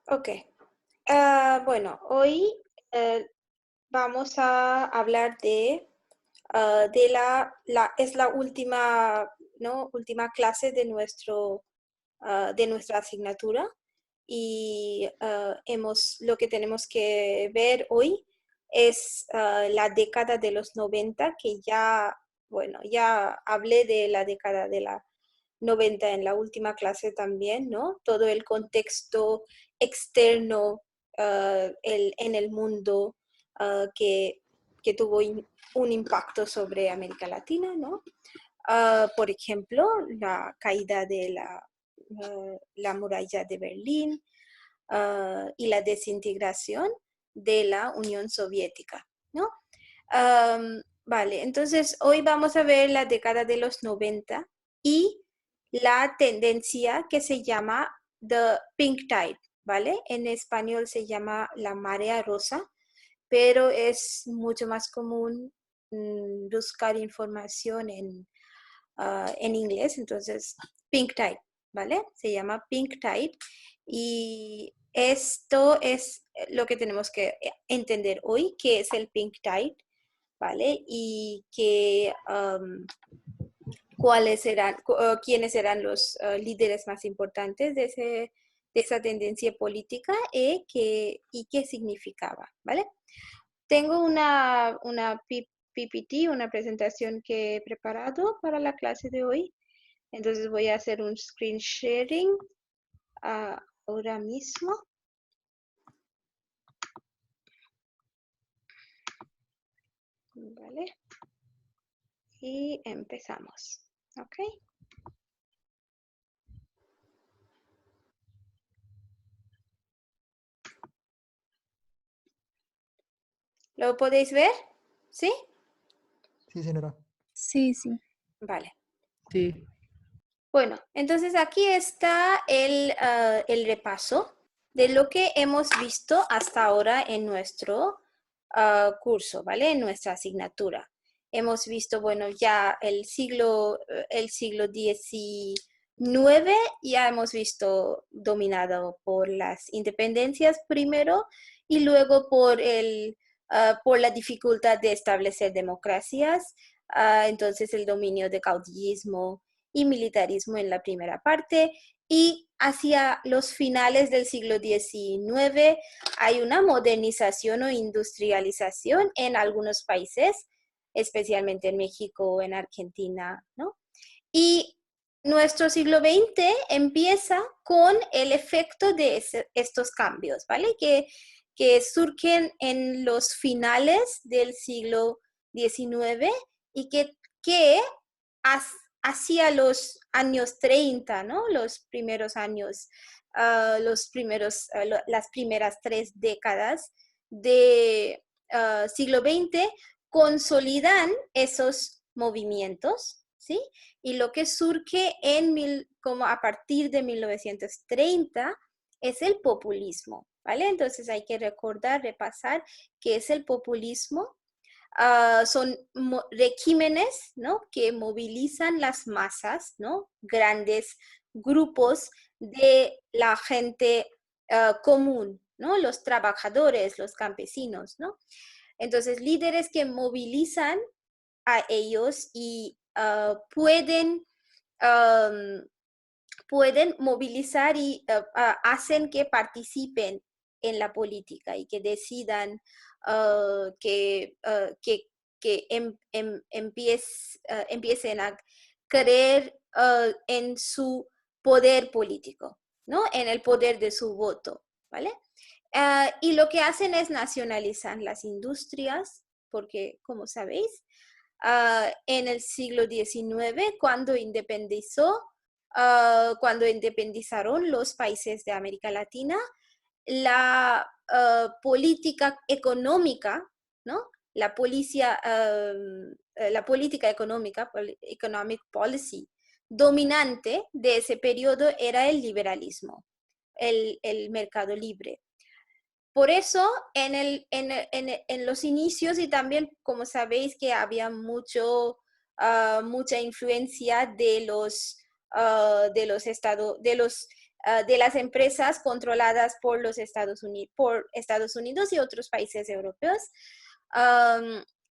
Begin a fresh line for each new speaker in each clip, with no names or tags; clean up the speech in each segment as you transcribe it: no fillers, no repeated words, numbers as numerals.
Ok. Bueno, hoy eh, vamos a hablar es la última, ¿no? Última clase de de nuestra asignatura y lo que tenemos que ver hoy es la década de los 90, que ya, bueno, ya hablé de la década de la 90 en la última clase también, ¿no? Todo el contexto externo en el mundo que tuvo un impacto sobre América Latina, ¿no? Por ejemplo, la caída de la muralla de Berlín y la desintegración de la Unión Soviética, ¿no? Vale, entonces hoy vamos a ver la década de los 90 y la tendencia que se llama The Pink Tide, ¿vale? En español se llama la marea rosa, pero es mucho más común buscar información en inglés, entonces Pink Tide, ¿vale? Se llama Pink Tide y esto es lo que tenemos que entender hoy, que es el Pink Tide, ¿vale? Y quiénes serán los líderes más importantes de esa tendencia política y qué significaba, ¿vale? Tengo una PPT, una presentación que he preparado para la clase de hoy. Entonces voy a hacer un screen sharing ahora mismo. ¿Vale? Y empezamos. ¿Ok? ¿Lo podéis ver? ¿Sí?
Sí, señora.
Sí, sí.
Vale.
Sí.
Bueno, entonces aquí está el repaso de lo que hemos visto hasta ahora en nuestro curso, ¿vale? En nuestra asignatura. Hemos visto, bueno, ya el siglo XIX, ya hemos visto dominado por las independencias primero y luego por la dificultad de establecer democracias, entonces el dominio de caudillismo y militarismo en la primera parte, y hacia los finales del siglo XIX hay una modernización o industrialización en algunos países, especialmente en México o en Argentina, ¿no? Y nuestro siglo XX empieza con el efecto de estos cambios, ¿vale? Que surgen en los finales del siglo XIX y que hacia los años 30, ¿no? Los primeros años, las primeras 3 décadas de siglo XX consolidan esos movimientos, ¿sí? Y lo que surge como a partir de 1930 es el populismo, ¿vale? Entonces hay que repasar qué es el populismo. Son regímenes, ¿no? Que movilizan las masas, ¿no? Grandes grupos de la gente común, ¿no? Los trabajadores, los campesinos, ¿no? Entonces, líderes que movilizan a ellos y pueden movilizar y hacen que participen en la política y que decidan que empiecen a creer en su poder político, ¿no? En el poder de su voto, ¿vale? Y lo que hacen es nacionalizar las industrias, porque, como sabéis, en el siglo XIX, cuando independizaron los países de América Latina, la política económica, ¿no? La política económica, economic policy, dominante de ese periodo era el liberalismo, el mercado libre. Por eso, en los inicios, y también, como sabéis, que había mucha influencia de los de las empresas controladas por por Estados Unidos y otros países europeos.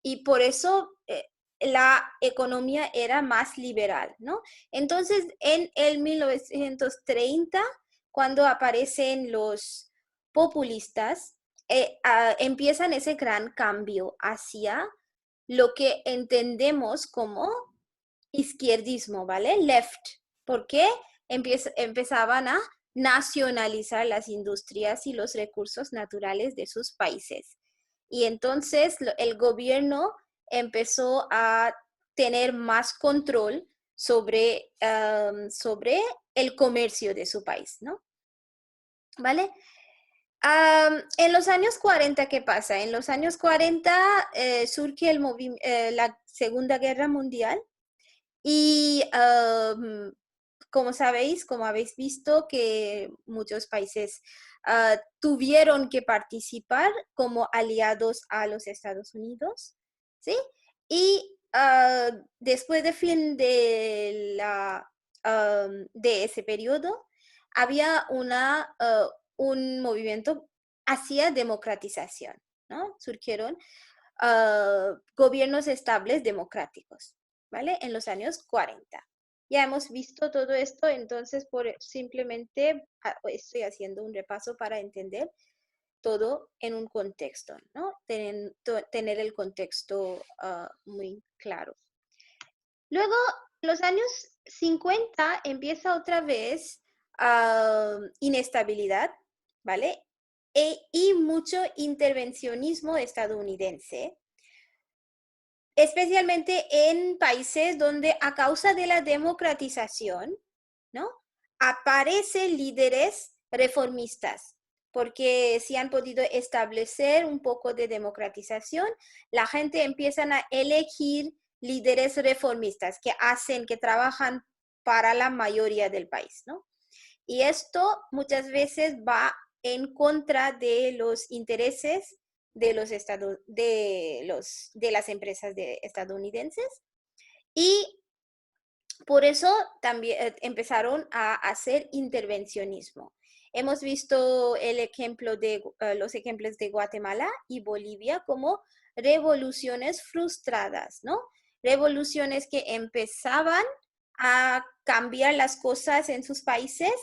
Y por eso la economía era más liberal, ¿no? Entonces, en el 1930, cuando aparecen los populistas, empiezan ese gran cambio hacia lo que entendemos como izquierdismo, ¿vale? Left, porque empezaban a nacionalizar las industrias y los recursos naturales de sus países. Y entonces el gobierno empezó a tener más control sobre, sobre el comercio de su país, ¿no? ¿Vale? En los años 40, ¿qué pasa? En los años 40 surge la Segunda Guerra Mundial y como sabéis, como habéis visto, que muchos países tuvieron que participar como aliados a los Estados Unidos, ¿sí? Y después del fin de ese periodo, había un movimiento hacia democratización, ¿no? Surgieron gobiernos estables democráticos, ¿vale? En los años 40. Ya hemos visto todo esto, entonces simplemente estoy haciendo un repaso para entender todo en un contexto, ¿no? Tener el contexto muy claro. Luego, en los años 50 empieza otra vez inestabilidad, ¿vale? Y mucho intervencionismo estadounidense, especialmente en países donde a causa de la democratización, ¿no? Aparecen líderes reformistas, porque si han podido establecer un poco de democratización, la gente empieza a elegir líderes reformistas que trabajan para la mayoría del país, ¿no? Y esto muchas veces va en contra de los intereses de las empresas estadounidenses, y por eso también empezaron a hacer intervencionismo. Hemos visto los ejemplos de Guatemala y Bolivia como revoluciones frustradas, ¿no? Revoluciones que empezaban a cambiar las cosas en sus países,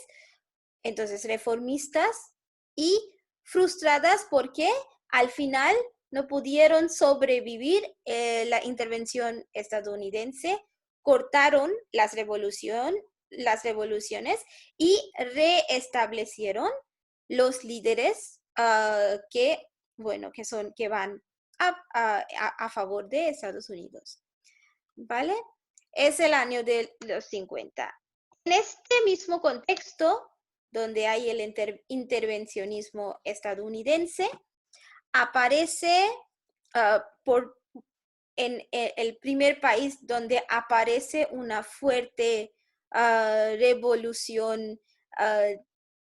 entonces reformistas, y frustradas porque al final no pudieron sobrevivir la intervención estadounidense, cortaron las revoluciones y reestablecieron los líderes que van a favor de Estados Unidos, ¿vale? Es el año de los 50. En este mismo contexto, donde hay el intervencionismo estadounidense, aparece en el primer país donde aparece una fuerte revolución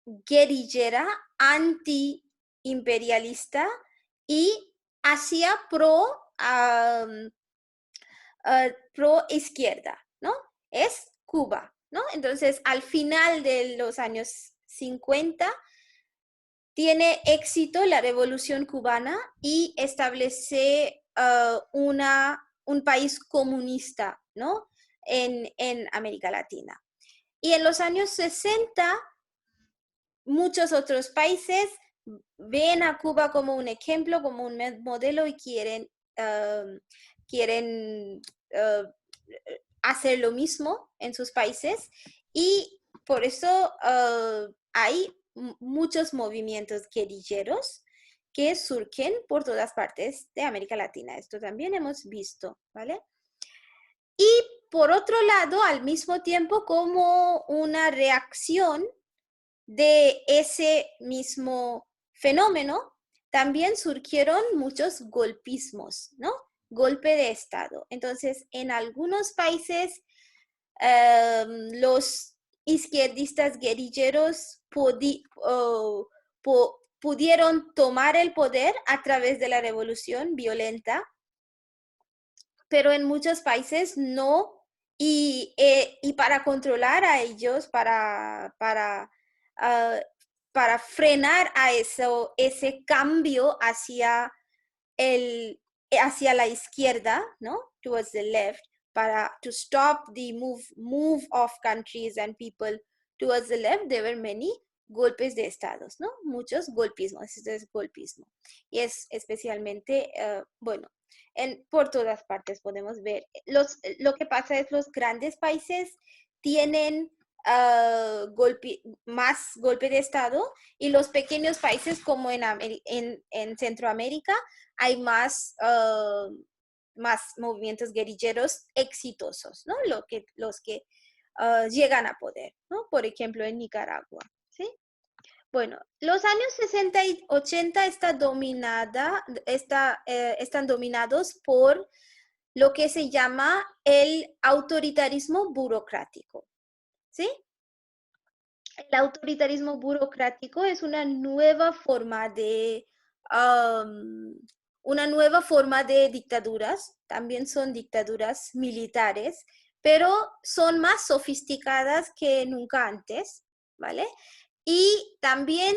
guerrillera, anti-imperialista y hacia pro izquierda, ¿no? Es Cuba, ¿no? Entonces, al final de los años 50, tiene éxito la Revolución Cubana y establece un país comunista, ¿no? En América Latina. Y en los años 60, muchos otros países ven a Cuba como un ejemplo, como un modelo y quieren hacer lo mismo en sus países, y por eso hay muchos movimientos guerrilleros que surgen por todas partes de América Latina. Esto también hemos visto, ¿vale? Y por otro lado, al mismo tiempo, como una reacción de ese mismo fenómeno, también surgieron muchos golpismos, ¿no? Golpe de Estado. Entonces, en algunos países, los izquierdistas guerrilleros pudieron tomar el poder a través de la revolución violenta, pero en muchos países no, y para controlar a ellos, para para frenar a ese cambio hacia la izquierda, ¿no? Towards the left, to stop the move of countries and people towards the left, there were many golpes de estados, ¿no? Muchos golpismos, esto es golpismo. Y es especialmente, bueno, por todas partes podemos ver. Lo que pasa es los grandes países tienen más golpe de estado, y los pequeños países como en Centroamérica hay más movimientos guerrilleros exitosos, ¿no? Los que llegan a poder, ¿no? Por ejemplo, en Nicaragua, ¿sí? Bueno, los años 60 y 80 están dominados por lo que se llama el autoritarismo burocrático, ¿sí? El autoritarismo burocrático es una nueva forma de dictaduras. También son dictaduras militares, pero son más sofisticadas que nunca antes, ¿vale? Y también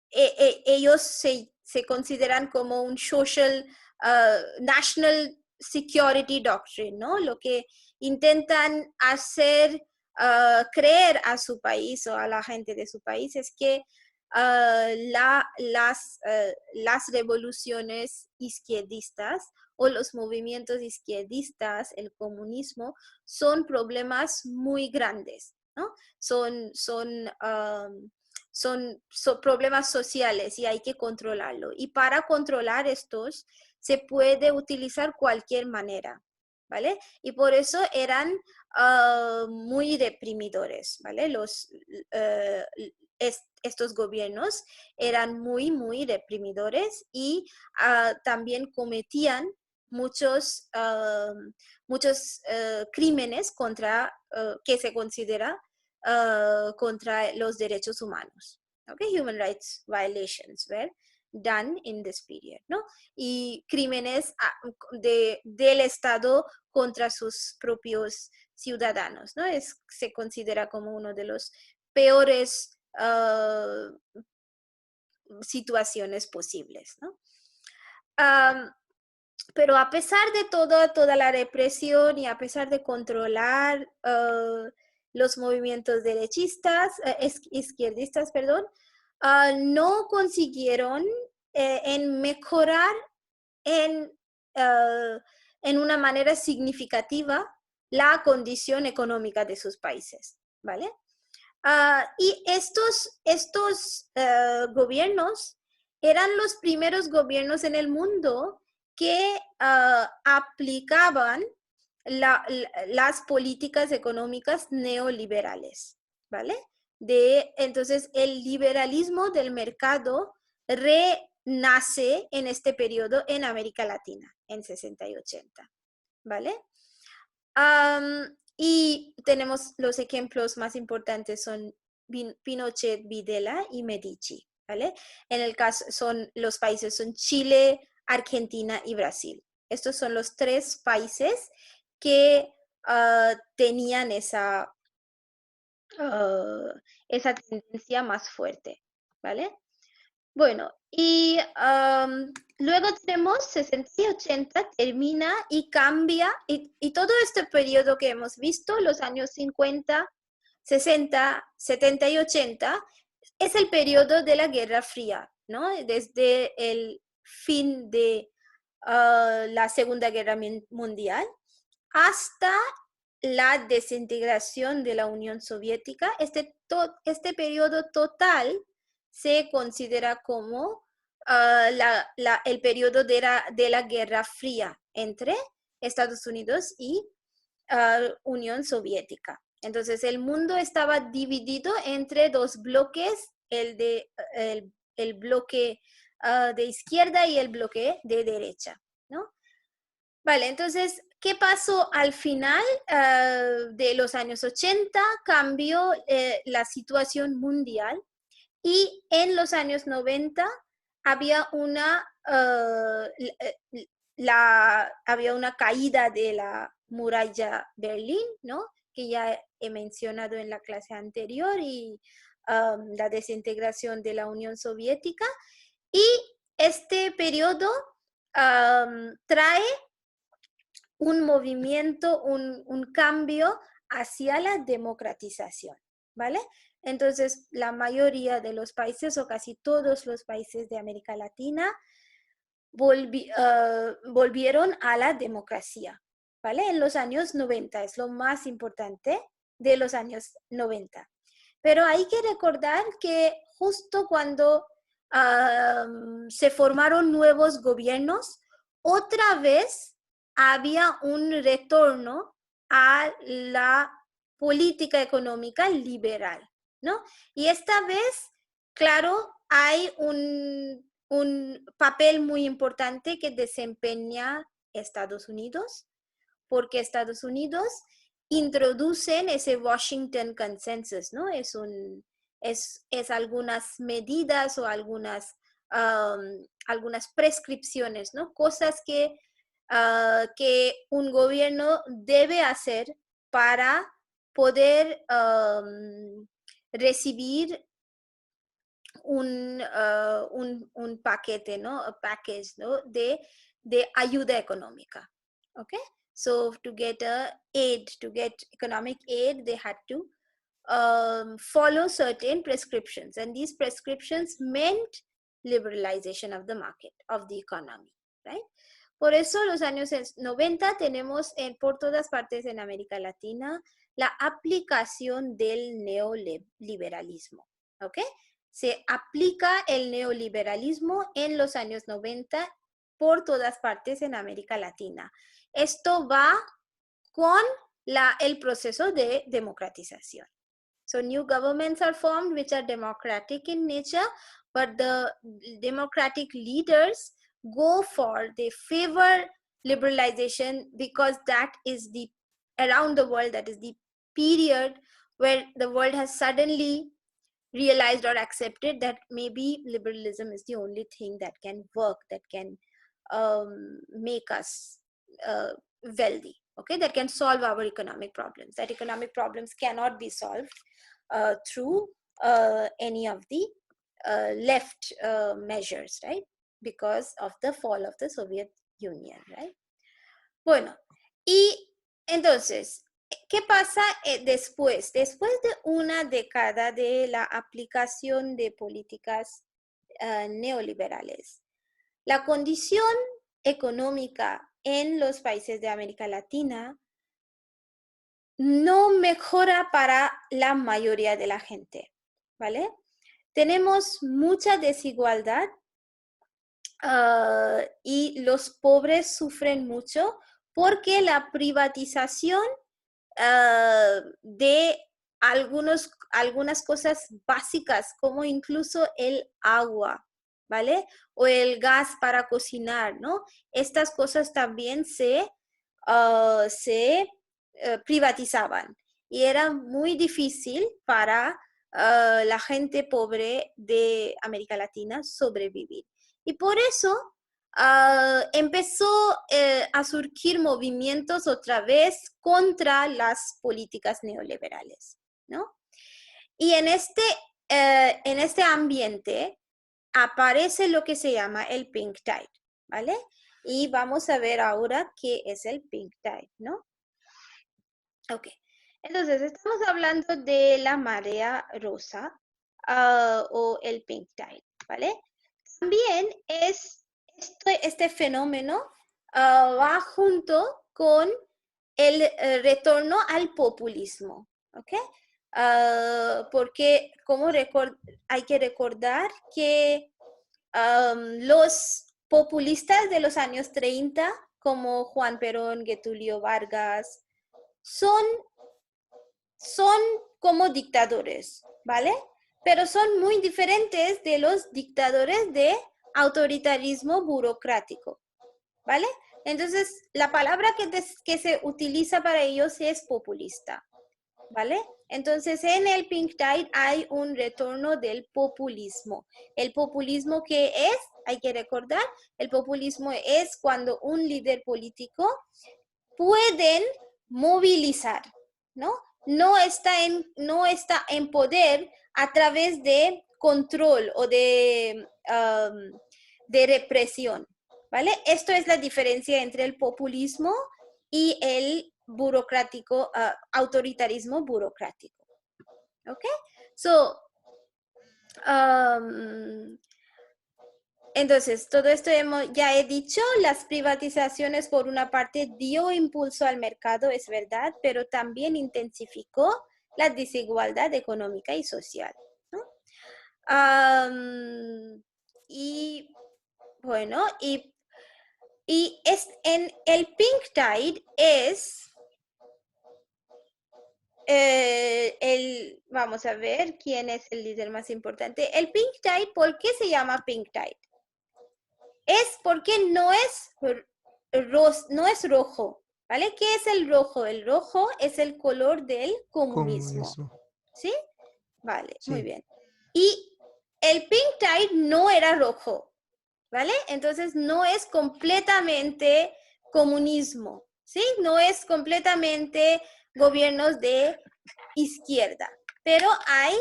ellos se consideran como un social national security doctrine, ¿no? Lo que intentan hacer creer a su país o a la gente de su país es que las revoluciones izquierdistas o los movimientos izquierdistas, el comunismo, son problemas muy grandes, ¿no? Son problemas sociales y hay que controlarlo. Y para controlar estos se puede utilizar cualquier manera, ¿vale? Y por eso eran muy reprimidores, ¿vale? Estos gobiernos eran muy, muy reprimidores y también cometían muchos crímenes que se considera contra los derechos humanos. Okay? Human rights violations were done in this period, ¿no? Y crímenes del Estado contra sus propios ciudadanos, ¿no? Se considera como uno de los peores situaciones posibles, ¿no? Pero a pesar de toda la represión y a pesar de controlar los movimientos izquierdistas, perdón, no consiguieron en mejorar en una manera significativa la condición económica de sus países, ¿vale? Y estos gobiernos eran los primeros gobiernos en el mundo que aplicaban las políticas económicas neoliberales, ¿vale? Entonces, el liberalismo del mercado renace en este periodo en América Latina, en 60 y 80, ¿vale? Y tenemos los ejemplos más importantes son Pinochet, Videla y Medici, ¿vale? En el caso los países son Chile, Argentina y Brasil. Estos son los tres países que tenían esa tendencia más fuerte, ¿vale? Bueno, y luego tenemos 60 y 80, termina y cambia, y todo este periodo que hemos visto, los años 50, 60, 70 y 80, es el periodo de la Guerra Fría, ¿no? Desde el fin de la Segunda Guerra Mundial hasta la desintegración de la Unión Soviética. Este periodo total se considera como el periodo de la Guerra Fría entre Estados Unidos y Unión Soviética. Entonces, el mundo estaba dividido entre dos bloques, el bloque de izquierda y el bloque de derecha, ¿no? Vale, entonces, ¿qué pasó al final de los años 80? Cambió la situación mundial y en los años 90 había había una caída de la muralla Berlín, ¿no? que ya he mencionado en la clase anterior, y la desintegración de la Unión Soviética. Y este periodo trae un movimiento, un cambio hacia la democratización, ¿vale? Entonces, la mayoría de los países, o casi todos los países de América Latina, volvieron a la democracia, ¿vale? En los años 90, es lo más importante de los años 90. Pero hay que recordar que justo cuando se formaron nuevos gobiernos, otra vez había un retorno a la política económica liberal, ¿no? Y esta vez, claro, hay un papel muy importante que desempeña Estados Unidos, porque Estados Unidos introducen ese Washington Consensus, ¿no? Es algunas medidas o algunas prescripciones, ¿no? Cosas que un gobierno debe hacer para poder recibir un paquete, ¿no? A package, ¿no? de ayuda económica. Okay? So to get economic aid, they had to follow certain prescriptions, and these prescriptions meant liberalization of the market, of the economy, right? Por eso los años 90 tenemos por todas partes en América Latina la aplicación del neoliberalismo, ¿ok? Se aplica el neoliberalismo en los años 90 por todas partes en América Latina. Esto va con el proceso de democratización. So new governments are formed which are democratic in nature, but the democratic leaders they favor liberalization because that is around the world, that is the period where the world has suddenly realized or accepted that maybe liberalism is the only thing that can work, that can make us wealthy, okay, that can solve our economic problems. That economic problems cannot be solved through any of the left measures, right? Because of the fall of the Soviet Union, right? Bueno, y entonces, ¿qué pasa después? Después de una década de la aplicación de políticas neoliberales, la condición económica en los países de América Latina no mejora para la mayoría de la gente, ¿vale? Tenemos mucha desigualdad y los pobres sufren mucho porque la privatización de algunas cosas básicas, como incluso el agua, ¿vale? O el gas para cocinar, ¿no? Estas cosas también se privatizaban y era muy difícil para la gente pobre de América Latina sobrevivir. Y por eso empezó a surgir movimientos otra vez contra las políticas neoliberales, ¿no? Y en este ambiente aparece lo que se llama el pink tide, ¿vale? Y vamos a ver ahora qué es el pink tide, ¿no? Ok, entonces estamos hablando de la marea rosa o el pink tide, ¿vale? También este fenómeno va junto con el retorno al populismo, ¿ok? Porque hay que recordar que los populistas de los años 30, como Juan Perón, Getúlio Vargas, son como dictadores, ¿vale? Pero son muy diferentes de los dictadores de autoritarismo burocrático, ¿vale? Entonces, la palabra que se utiliza para ellos es populista, ¿vale? Entonces, en el pink tide hay un retorno del populismo. El populismo que es, hay que recordar, el populismo es cuando un líder político pueden movilizar ¿no? No está en poder a través de control o de represión, ¿vale? Esto es la diferencia entre el populismo y el burocrático, autoritarismo burocrático. ¿Ok? So, entonces, todo esto ya he dicho, las privatizaciones por una parte dio impulso al mercado, es verdad, pero también intensificó la desigualdad económica y social, ¿no? Y bueno, y en el pink tide es vamos a ver quién es el líder más importante. El pink tide, ¿por qué se llama pink tide? Es porque no es rojo, ¿vale? ¿Qué es el rojo? El rojo es el color del comunismo. ¿Sí? Vale,
Sí.
muy bien. Y el pink tide no era rojo, ¿vale? Entonces no es completamente comunismo, ¿sí? No es completamente gobiernos de izquierda, pero hay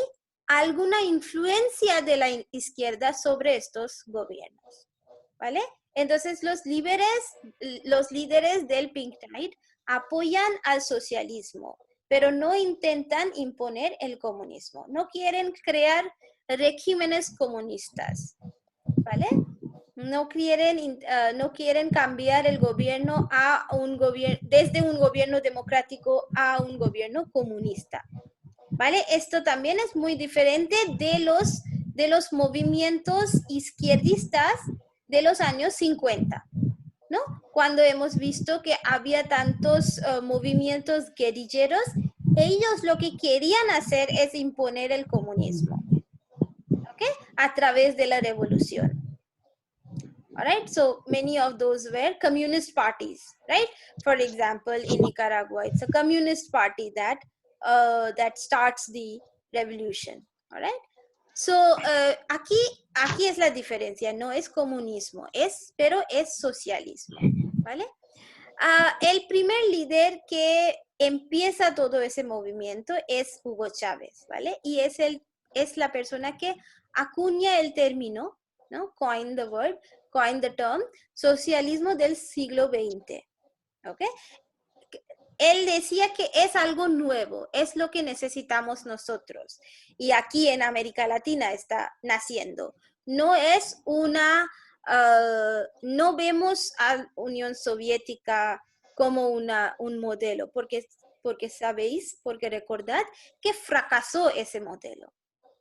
alguna influencia de la izquierda sobre estos gobiernos, ¿vale? Entonces los líderes del Pink Tide apoyan al socialismo, pero no intentan imponer el comunismo. No quieren crear regímenes comunistas, ¿vale? No quieren cambiar el gobierno desde un gobierno democrático a un gobierno comunista, ¿vale? Esto también es muy diferente de los movimientos izquierdistas de los años 50, ¿no? Cuando hemos visto que había tantos movimientos guerrilleros, ellos lo que querían hacer es imponer el comunismo, ¿ok? A través de la revolución. All right, so many of those were communist parties, right? For example, in Nicaragua, it's a communist party that starts the revolution. All right. So, aquí es la diferencia, no es comunismo, pero es socialismo, ¿vale? El primer líder que empieza todo ese movimiento es Hugo Chávez, ¿vale? Y es la persona que acuña el término, ¿no? Coin the term, socialismo del siglo XX, ¿ok? Él decía que es algo nuevo, es lo que necesitamos nosotros. Y aquí en América Latina está naciendo. No es no vemos a la Unión Soviética como un modelo, porque recordad que fracasó ese modelo,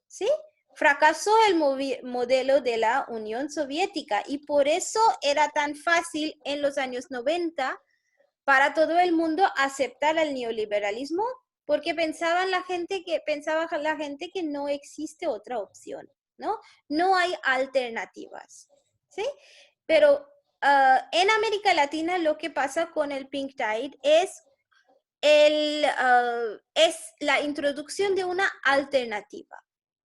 ¿sí? Fracasó el modelo de la Unión Soviética y por eso era tan fácil en los años 90 para todo el mundo aceptar el neoliberalismo, porque pensaba la gente que no existe otra opción, ¿no? No hay alternativas, ¿sí? Pero en América Latina lo que pasa con el Pink Tide es la introducción de una alternativa.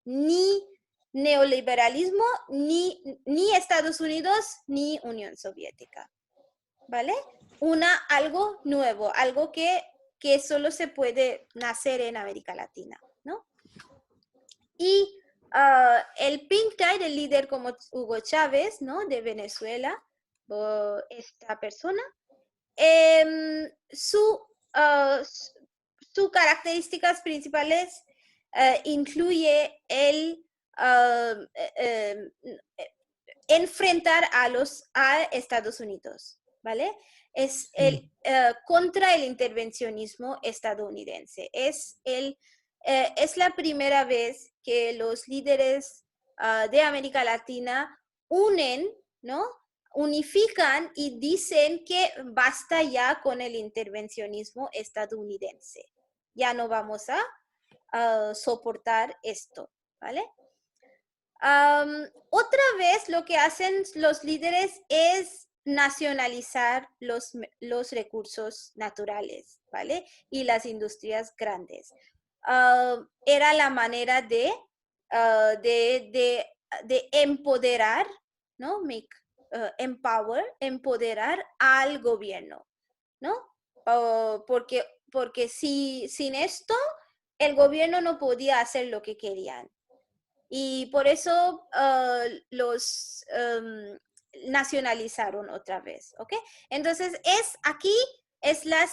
Ni neoliberalismo, ni Estados Unidos, ni Unión Soviética, ¿vale? Algo nuevo, algo que solo se puede nacer en América Latina, ¿no? Y el Pink Tide, el líder como Hugo Chávez, ¿no? De Venezuela, esta persona, sus características principales incluye el enfrentar a Estados Unidos, ¿vale? Es contra el intervencionismo estadounidense. Es la primera vez que los líderes de América Latina ¿no? Unifican y dicen que basta ya con el intervencionismo estadounidense. Ya no vamos a soportar esto, ¿vale? Otra vez lo que hacen los líderes es nacionalizar los recursos naturales, ¿vale? Y las industrias grandes. Era la manera de empoderar, ¿no? Empoderar al gobierno, ¿no? Porque porque sin esto el gobierno no podía hacer lo que querían. Y por eso los nacionalizaron otra vez, ¿ok? Entonces, aquí es la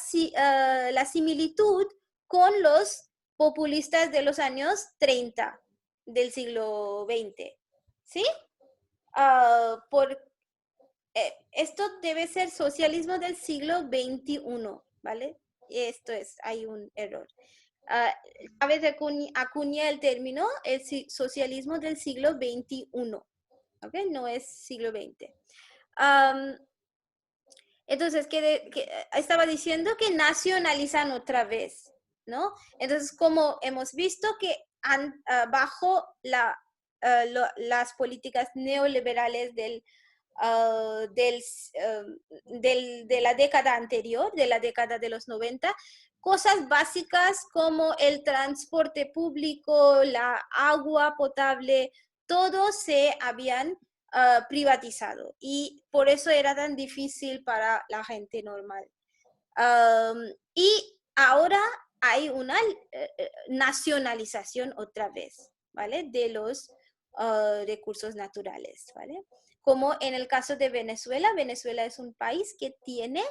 similitud con los populistas de los años 30 del siglo XX, ¿sí? Esto debe ser socialismo del siglo XXI, ¿vale? Esto es, hay un error. Chávez acuña el término el socialismo del siglo XXI, ¿ok? No es siglo XX. Entonces, estaba diciendo que nacionalizan otra vez, ¿no? Entonces, como hemos visto que bajo las políticas neoliberales de la década anterior, de la década de los 90, cosas básicas como el transporte público, la agua potable, todo se habían privatizado y por eso era tan difícil para la gente normal. Y ahora hay una nacionalización otra vez, ¿vale? De los recursos naturales, ¿vale? Como en el caso de Venezuela, Venezuela es un país que tiene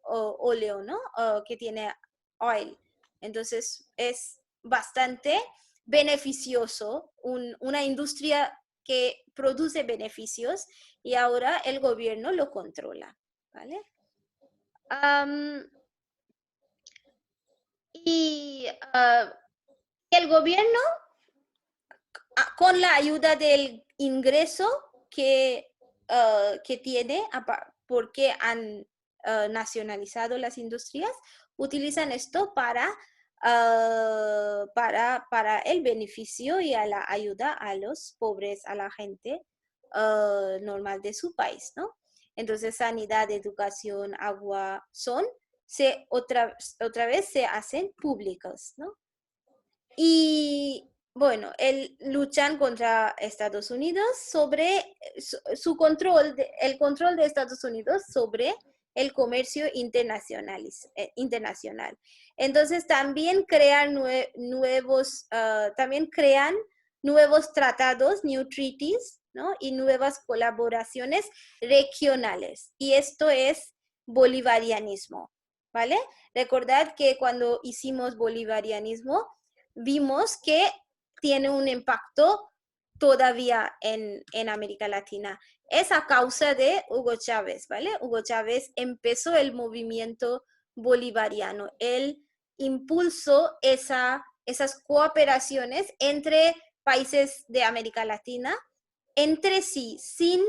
óleo, ¿no? Que tiene oil. Entonces es bastante beneficioso, una industria que produce beneficios y ahora el gobierno lo controla, ¿vale? Y el gobierno, con la ayuda del ingreso que tiene, porque han nacionalizado las industrias, utilizan esto para el beneficio y a la ayuda a los pobres, a la gente normal de su país, ¿no? Entonces, sanidad, educación, agua, otra vez se hacen públicos, ¿no? Y bueno, luchan contra Estados Unidos sobre el control de Estados Unidos sobre el comercio internacional. Entonces también crean nuevos tratados, new treaties, ¿no? Y nuevas colaboraciones regionales. Y esto es bolivarianismo, ¿vale? Recordad que cuando hicimos bolivarianismo, vimos que tiene un impacto todavía en América Latina. Es a causa de Hugo Chávez, ¿vale? Hugo Chávez empezó el movimiento bolivariano. Él impulsó esas cooperaciones entre países de América Latina, entre sí, sin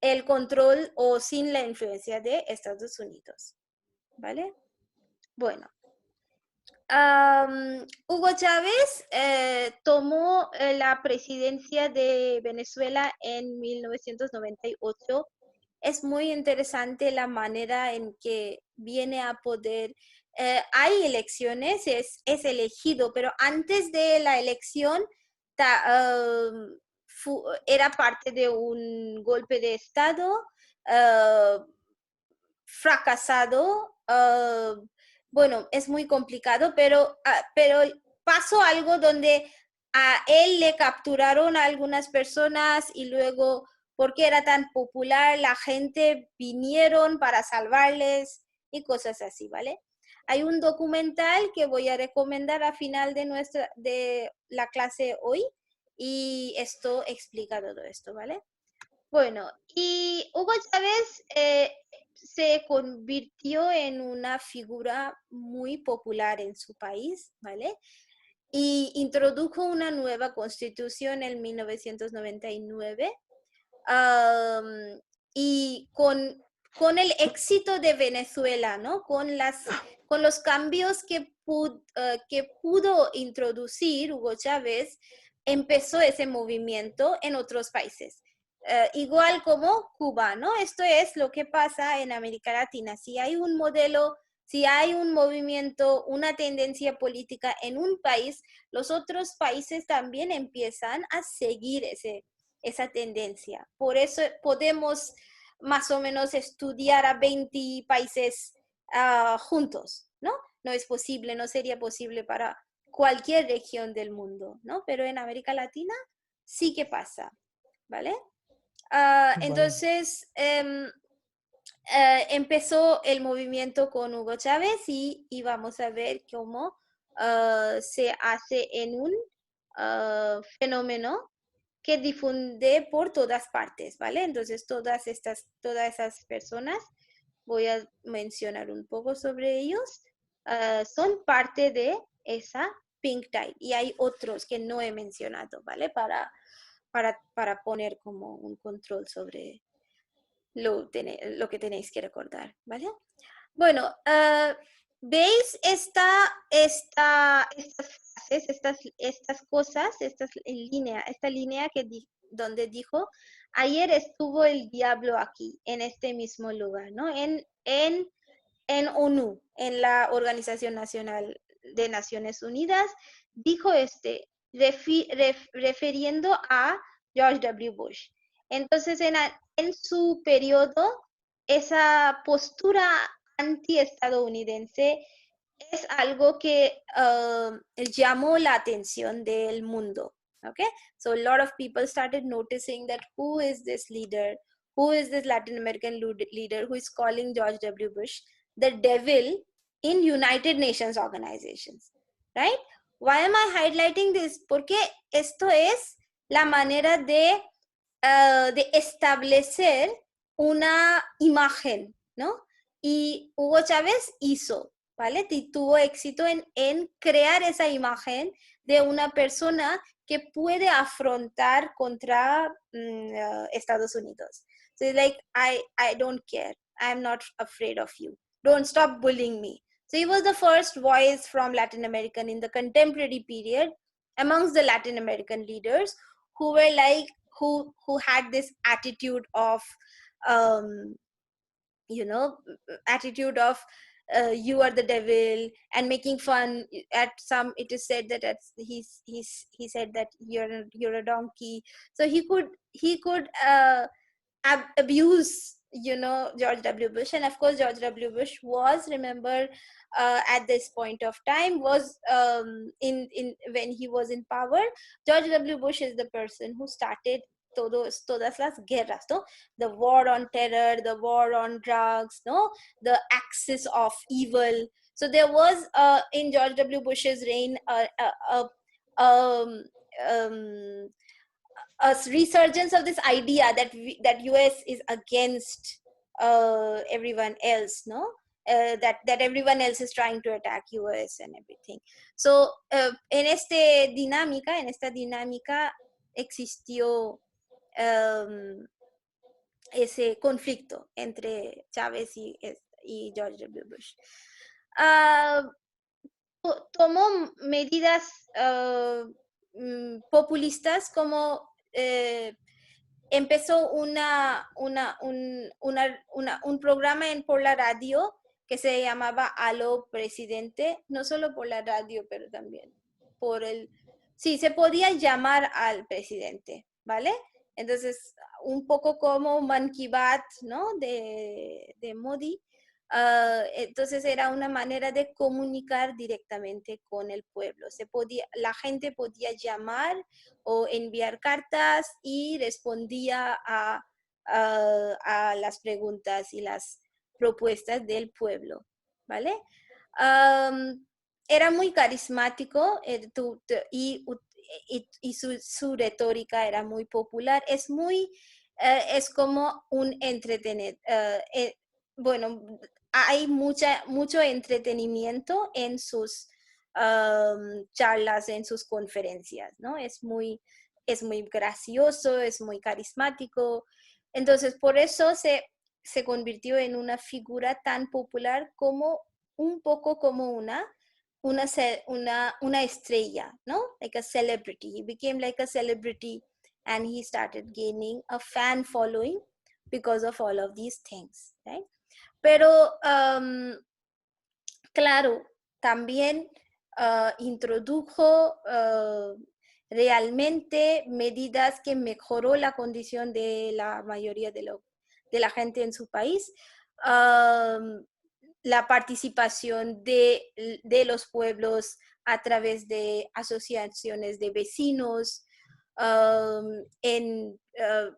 el control o sin la influencia de Estados Unidos, ¿vale? Bueno, Hugo Chávez tomó la presidencia de Venezuela en 1998. Es muy interesante la manera en que viene a poder. Hay elecciones, es elegido, pero antes de la elección era parte de un golpe de Estado fracasado. Bueno, es muy complicado, pero pasó algo donde a él le capturaron a algunas personas y luego, porque era tan popular, la gente vinieron para salvarles y cosas así, ¿vale? Hay un documental que voy a recomendar a final de la clase hoy y esto explica todo esto, ¿vale? Bueno, y Hugo Chávez se convirtió en una figura muy popular en su país, ¿vale? Y introdujo una nueva constitución en 1999. Y con el éxito de Venezuela, ¿no? Con los cambios que pudo introducir Hugo Chávez, empezó ese movimiento en otros países. Igual como Cuba, ¿no? Esto es lo que pasa en América Latina. Si hay un modelo, si hay un movimiento, una tendencia política en un país, los otros países también empiezan a seguir esa tendencia. Por eso podemos más o menos estudiar a 20 países juntos, ¿no? No es posible, no sería posible para cualquier región del mundo, ¿no? Pero en América Latina sí que pasa, ¿vale?
Vale.
Entonces, empezó el movimiento con Hugo Chávez y vamos a ver cómo se hace en un fenómeno que difunde por todas partes, ¿vale? Entonces, todas esas personas, voy a mencionar un poco sobre ellos, son parte de esa Pink Tide. Y hay otros que no he mencionado, ¿vale? Para poner como un control sobre lo que tenéis que recordar, ¿vale? Bueno, ¿veis estas frases, estas cosas, esta línea donde dijo, ayer estuvo el diablo aquí, en este mismo lugar, ¿no? En ONU, en la Organización Nacional de Naciones Unidas, dijo refiriendo a George W. Bush. Entonces, en su periodo, esa postura anti-estadounidense es algo que llamó la atención del mundo. Okay, so a lot of people started noticing that who is this leader, who is this Latin American leader who is calling George W. Bush the devil in United Nations organizations, right? Why am I highlighting this? Porque esto es la manera de establecer una imagen, ¿no? Y Hugo Chávez hizo, ¿vale? Y tuvo éxito en crear esa imagen de una persona que puede afrontar contra Estados Unidos. So it's like, I don't care. I'm not afraid of you. Don't stop bullying me. So he was the first voice from Latin American in the contemporary period amongst the Latin American leaders who were like, who had this attitude of attitude of you are the devil, and making fun. At some, it is said that he said that you're a donkey. So he could abuse George W. Bush. And of course George W. Bush was, remember, at this point of time, was in when he was in power, George W. Bush is the person who started todas las guerras, no? The war on terror, the war on drugs, no? The axis of evil. So there was in George W. Bush's reign a resurgence of this idea that US is against everyone else, no? That everyone else is trying to attack US and everything. So en esta dinámica existió ese conflicto entre Chávez y George W. Bush. Tomó medidas populistas, como empezó un programa por la radio que se llamaba Aló Presidente, no solo por la radio, pero también sí, se podía llamar al presidente, ¿vale? Entonces, un poco como Man Ki Baat, ¿no? De Modi. Entonces era una manera de comunicar directamente con el pueblo. La gente podía llamar o enviar cartas y respondía a las preguntas y las propuestas del pueblo, ¿vale? Era muy carismático y su retórica era muy popular. Es como un bueno, hay mucho entretenimiento en sus charlas, en sus conferencias, ¿no? Es muy gracioso, es muy carismático. Entonces, por eso se convirtió en una figura tan popular, como un poco como una estrella, ¿no? Like a celebrity. He became like a celebrity, and he started gaining a fan following because of all of these things, right? Pero, claro, también introdujo realmente medidas que mejoró la condición de la mayoría de la gente en su país. la participación de los pueblos a través de asociaciones de vecinos.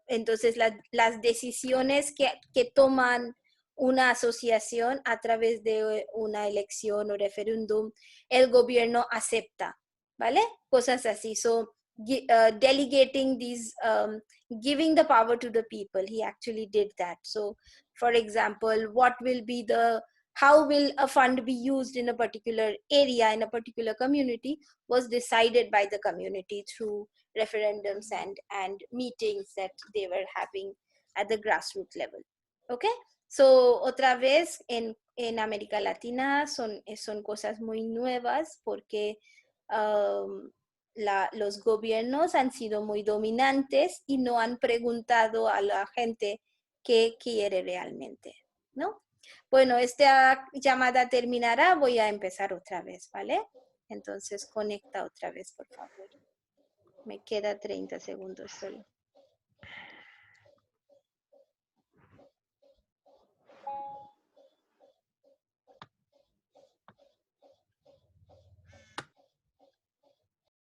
Entonces, las decisiones que toman una asociación a través de una elección o referéndum, el gobierno acepta, ¿vale? Cosas así. So, delegating these, giving the power to the people, he actually did that. So, for example, how will a fund be used in a particular area, in a particular community, was decided by the community through referendums and meetings that they were having at the grassroots level. Okay, so otra vez en América Latina son cosas muy nuevas porque los gobiernos han sido muy dominantes y no han preguntado a la gente qué quiere realmente, ¿no? Bueno, esta llamada terminará, voy a empezar otra vez, ¿vale? Entonces conecta otra vez, por favor. Me queda 30 segundos solo.